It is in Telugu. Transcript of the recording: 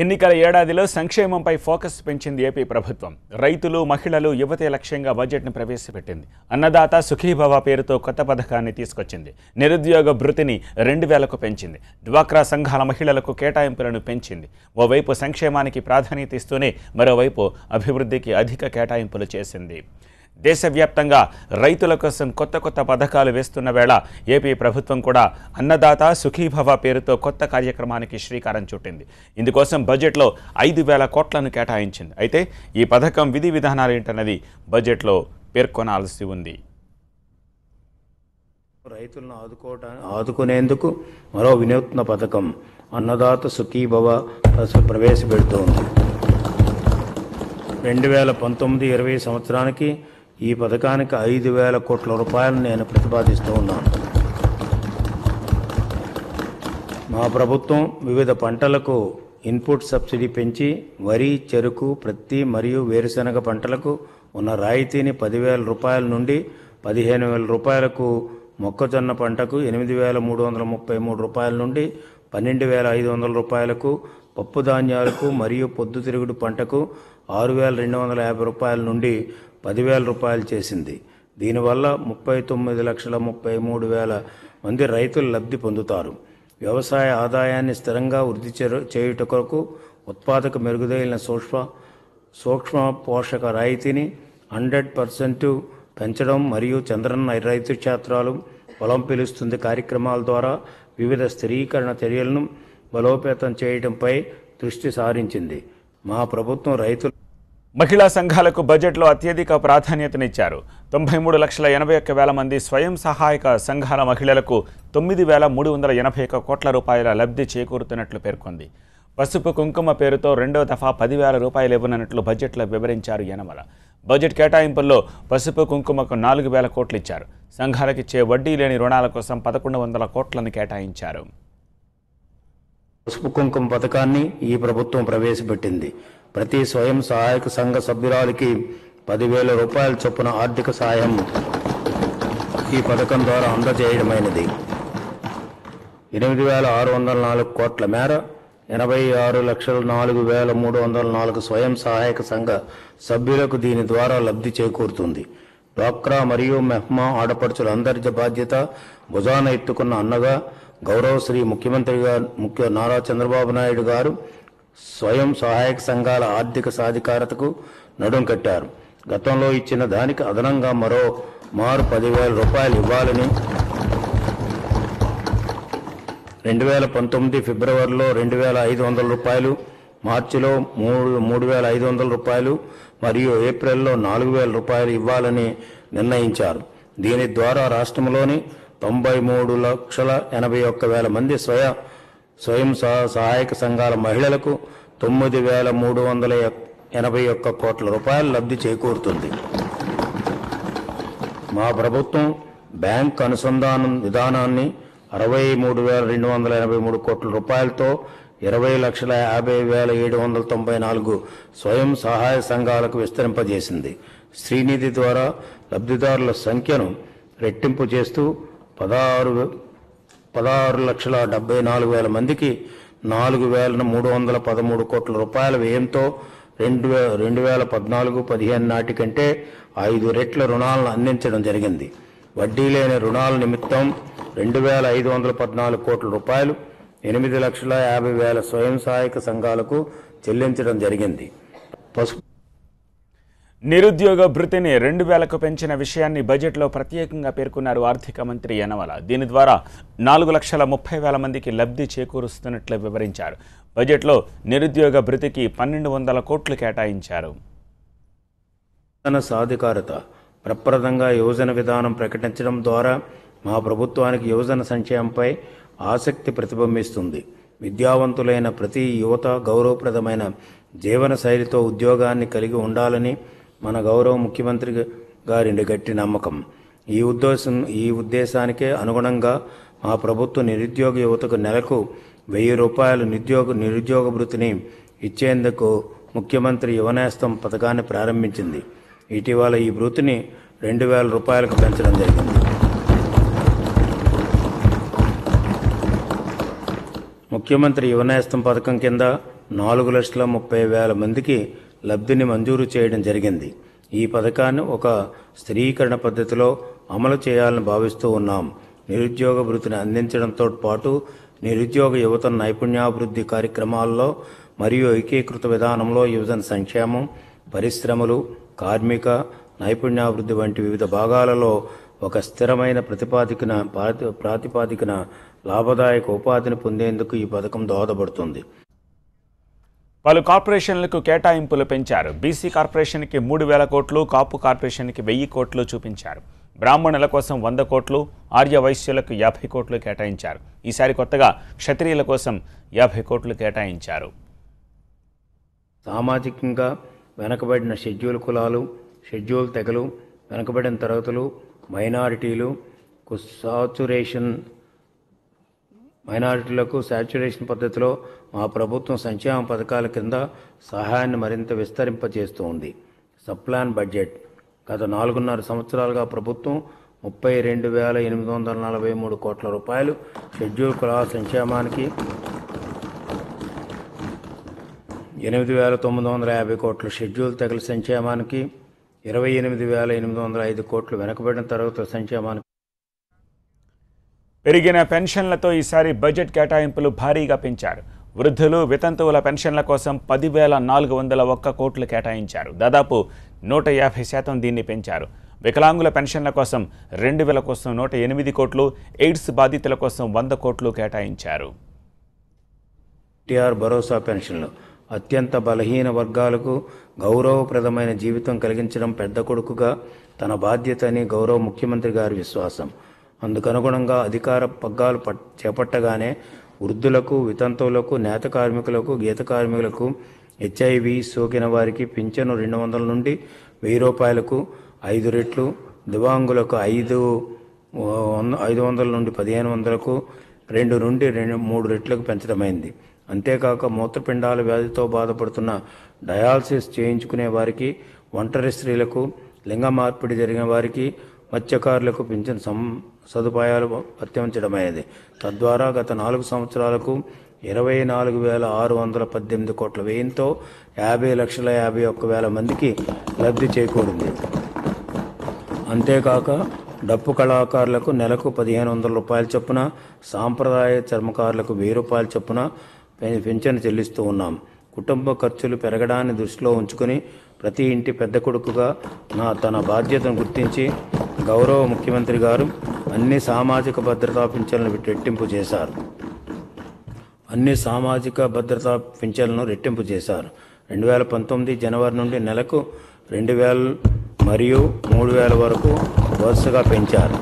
ఎన్నికల ఏడాదిలో సంక్షేమంపై ఫోకస్ పెంచింది ఏపీ ప్రభుత్వం. రైతులు, మహిళలు, యువతే లక్ష్యంగా బడ్జెట్ను ప్రవేశపెట్టింది. అన్నదాత సుఖీభవ పేరుతో కొత్త పథకాన్ని తీసుకొచ్చింది. నిరుద్యోగ భృతిని 2000కు పెంచింది. డ్వాక్రా సంఘాల మహిళలకు కేటాయింపులను పెంచింది. ఓవైపు సంక్షేమానికి ప్రాధాన్యత ఇస్తూనే మరోవైపు అభివృద్ధికి అధిక కేటాయింపులు చేసింది. దేశవ్యాప్తంగా రైతుల కోసం కొత్త పథకాలు వేస్తున్న వేళ ఏపీ ప్రభుత్వం కూడా అన్నదాత సుఖీభవ పేరుతో కొత్త కార్యక్రమానికి శ్రీకారం చుట్టింది. ఇందుకోసం బడ్జెట్లో 5000 కోట్లను కేటాయించింది. అయితే ఈ పథకం విధి విధానాలు ఏంటన్నది బడ్జెట్లో పేర్కొనాల్సి ఉంది. రైతులను ఆదుకునేందుకు మరో వినూత్న పథకం అన్నదాత సుఖీభవ ప్రవేశపెడుతోంది. 2019-20 సంవత్సరానికి ఈ పథకానికి 5000 కోట్ల రూపాయలను నేను ప్రతిపాదిస్తూ ఉన్నాను. మా ప్రభుత్వం వివిధ పంటలకు ఇన్పుట్ సబ్సిడీ పెంచి వరి, చెరుకు, ప్రత్తి మరియు వేరుశెనగ పంటలకు ఉన్న రాయితీని 10,000 రూపాయల నుండి 15,000 రూపాయలకు, మొక్కజొన్న పంటకు 8,333 రూపాయల నుండి 12,500 రూపాయలకు, పప్పు ధాన్యాలకు మరియు పొద్దుతిరుగుడు పంటకు 6,250 రూపాయల నుండి 10,000 రూపాయలు చేసింది. దీనివల్ల 39,33,000 మంది రైతులు లబ్ధి పొందుతారు. వ్యవసాయ ఆదాయాన్ని స్థిరంగా వృద్ధి చేయుట కొరకు ఉత్పాదక మెరుగుదైన సూక్ష్మ పోషక రాయితీని 100% పెంచడం మరియు చంద్రన్న రైతు క్షేత్రాలు పొలం పిలుస్తుంది కార్యక్రమాల ద్వారా వివిధ స్థిరీకరణ చర్యలను బలోపేతం చేయడంపై దృష్టి సారించింది. మా ప్రభుత్వం రైతులు, మహిళా సంఘాలకు బడ్జెట్లో అత్యధిక ప్రాధాన్యతనిచ్చారు. 93,81,000 మంది స్వయం సహాయక సంఘాల మహిళలకు 9,381 కోట్ల రూపాయల లబ్ధి చేకూరుతున్నట్లు పేర్కొంది. పసుపు కుంకుమ పేరుతో రెండో దఫా 10,000 రూపాయలు ఇవ్వనున్నట్లు బడ్జెట్లో వివరించారు యనమల. బడ్జెట్ కేటాయింపుల్లో పసుపు కుంకుమకు 4,000 కోట్లు ఇచ్చారు. సంఘాలకిచ్చే వడ్డీ లేని రుణాల కోసం 1,100 కోట్లను కేటాయించారు. పసుపు కుంకుమ పథకాన్ని ఈ ప్రభుత్వం ప్రవేశపెట్టింది. ప్రతి స్వయం సహాయక సంఘ సభ్యురాలికి 10,000 రూపాయల చొప్పున ఆర్థిక సాయం ఈ పథకం ద్వారా అందజేయడమైనది. 8,604 కోట్ల మేర 86,04,304 స్వయం సహాయక సంఘ సభ్యులకు దీని ద్వారా లబ్ధి చేకూరుతుంది. డ్వాక్రా మరియు మెహ్మా ఆడపడుచుల అందరి బాధ్యత భుజాన ఎత్తుకున్న అన్నగా గౌరవశ్రీ ముఖ్యమంత్రి నారా చంద్రబాబు నాయుడు గారు స్వయం సహాయక సంఘాల ఆర్థిక సాధికారతకు నడుం కట్టారు. గతంలో ఇచ్చిన దానికి అదనంగా మరో 10,000 రూపాయలు ఇవ్వాలని 2019 ఫిబ్రవరిలో 2,500 రూపాయలు, మార్చిలో 3,500 రూపాయలు మరియు ఏప్రిల్లో 4,000 రూపాయలు ఇవ్వాలని నిర్ణయించారు. దీని ద్వారా రాష్ట్రంలోని 93,81,000 మంది స్వయం సహాయక సంఘాల మహిళలకు 9,381 కోట్ల రూపాయల లబ్ధి చేకూరుతుంది. మా ప్రభుత్వం బ్యాంక్ అనుసంధానం విధానాన్ని 63,283 కోట్ల రూపాయలతో 20,50,794 స్వయం సహాయ సంఘాలకు విస్తరింపజేసింది. శ్రీనిధి ద్వారా లబ్ధిదారుల సంఖ్యను రెట్టింపు చేస్తూ 16,74,000 మందికి 4,313 కోట్ల రూపాయల వ్యయంతో 2014-15 నాటికంటే 5 రెట్ల రుణాలను అందించడం జరిగింది. వడ్డీ లేని రుణాల నిమిత్తం 2,514 కోట్ల రూపాయలు 8,50,000 స్వయం సహాయక సంఘాలకు చెల్లించడం జరిగింది. నిరుద్యోగ భృతిని 2,000కు పెంచిన విషయాన్ని బడ్జెట్లో ప్రత్యేకంగా పేర్కొన్నారు ఆర్థిక మంత్రి యనమల. దీని ద్వారా 4,30,000 మందికి లబ్ధి చేకూరుస్తున్నట్లు వివరించారు. బడ్జెట్లో నిరుద్యోగ భృతికి 1,200 కోట్లు కేటాయించారు. సాధికారత ప్రప్రదంగా యువజన విధానం ప్రకటించడం ద్వారా మా ప్రభుత్వానికి యువజన సంక్షేమంపై ఆసక్తి ప్రతిబింబిస్తుంది. విద్యావంతులైన ప్రతి యువత గౌరవప్రదమైన జీవన శైలితో ఉద్యోగాన్ని కలిగి ఉండాలని మన గౌరవ ముఖ్యమంత్రి గారి గట్టి నమ్మకం. ఈ ఉద్దేశానికే అనుగుణంగా మా ప్రభుత్వం నిరుద్యోగ యువతకు నెలకు 1,000 రూపాయలు నిరుద్యోగ భృతిని ఇచ్చేందుకు ముఖ్యమంత్రి యువనేస్తం పథకాన్ని ప్రారంభించింది. ఇటీవల ఈ భృతిని 2,000 రూపాయలకు పెంచడం జరిగింది. ముఖ్యమంత్రి యువనేస్తం పథకం కింద 4,30,000 మందికి లబ్ధిని మంజూరు చేయడం జరిగింది. ఈ పథకాన్ని ఒక స్థిరీకరణ పద్ధతిలో అమలు చేయాలని భావిస్తూ ఉన్నాం. నిరుద్యోగ భృతిని అందించడంతో పాటు నిరుద్యోగ యువత నైపుణ్యాభివృద్ధి కార్యక్రమాల్లో మరియు ఏకీకృత విధానంలో యువజన సంక్షేమం, పరిశ్రమలు, కార్మిక నైపుణ్యాభివృద్ధి వంటి వివిధ భాగాలలో ఒక స్థిరమైన ప్రాతిపాదికన లాభదాయక ఉపాధిని పొందేందుకు ఈ పథకం దోహదపడుతుంది. పలు కార్పొరేషన్లకు కేటాయింపులు పెంచారు. బీసీ కార్పొరేషన్కి 3,000 కోట్లు, కాపు కార్పొరేషన్కి 1,000 కోట్లు చూపించారు. బ్రాహ్మణుల కోసం 100 కోట్లు, ఆర్య వైశ్యులకు 50 కోట్లు కేటాయించారు. ఈసారి కొత్తగా క్షత్రియుల కోసం 50 కోట్లు కేటాయించారు. సామాజికంగా వెనుకబడిన షెడ్యూల్ కులాలు, షెడ్యూల్ తెగలు, వెనుకబడిన తరగతులు, మైనారిటీలకు శాచ్యురేషన్ పద్ధతిలో మా ప్రభుత్వం సంక్షేమ పథకాల కింద సహాయాన్ని మరింత విస్తరింపజేస్తూ ఉంది. సబ్ప్లాన్ బడ్జెట్ గత 4.5 సంవత్సరాలుగా ప్రభుత్వం 32,843 కోట్ల రూపాయలు షెడ్యూల్ కులాల సంక్షేమానికి, 8,950 కోట్ల షెడ్యూల్ తెగల సంక్షేమానికి, 28,805 కోట్లు వెనుకబడిన తరగతుల సంక్షేమానికి. పెరిగిన పెన్షన్లతో ఈసారి బడ్జెట్ కేటాయింపులు భారీగా పెంచారు. వృద్ధులు, వితంతువుల పెన్షన్ల కోసం 10,401 కోట్లు కేటాయించారు. దాదాపు 150% దీన్ని పెంచారు. వికలాంగుల పెన్షన్ల కోసం 2,000 కోసం 108 కోట్లు, ఎయిడ్స్ బాధితుల కోసం 100 కోట్లు కేటాయించారు. టీఆర్ భరోసా పెన్షన్లు అత్యంత బలహీన వర్గాలకు గౌరవప్రదమైన జీవితం కలిగించడం పెద్ద కొడుకుగా తన బాధ్యత అని గౌరవ ముఖ్యమంత్రి గారి విశ్వాసం. అందుకనుగుణంగా అధికార పగ్గాలు చేపట్టగానే వృద్ధులకు, వితంతువులకు, నేత కార్మికులకు, గీత కార్మికులకు, HIV సోకిన వారికి పింఛను 200 నుండి 1,000 రూపాయలకు 5 రెట్లు, దివాంగులకు 500 నుండి 1,500కు 2 నుండి 3 రెట్లకు పెంచడమైంది. అంతేకాక మూత్రపిండాల వ్యాధితో బాధపడుతున్న, డయాలసిస్ చేయించుకునే వారికి, ఒంటరి స్త్రీలకు, లింగ మార్పిడి జరిగిన వారికి, మత్స్యకారులకు పింఛన్ సదుపాయాలు వర్తించడమైనది. తద్వారా గత 4 సంవత్సరాలకు 24,618 కోట్ల వ్యయంతో 50,51,000 మందికి లబ్ధి చేకూరింది. అంతేకాక డప్పు కళాకారులకు నెలకు 1,500 రూపాయల చొప్పున, సాంప్రదాయ చర్మకారులకు 1,000 రూపాయల చొప్పున పింఛను చెల్లిస్తూ ఉన్నాం. కుటుంబ ఖర్చులు పెరగడాన్ని దృష్టిలో ఉంచుకొని ప్రతి ఇంటి పెద్ద కొడుకుగా తన బాధ్యతను గుర్తించి గౌరవ ముఖ్యమంత్రి గారు అన్ని సామాజిక భద్రతా పింఛన్లను రెట్టింపు చేశారు. 2019 జనవరి నుండి నెలకు 2,000 మరియు 3,000 వరకు వరుసగా పెంచారు.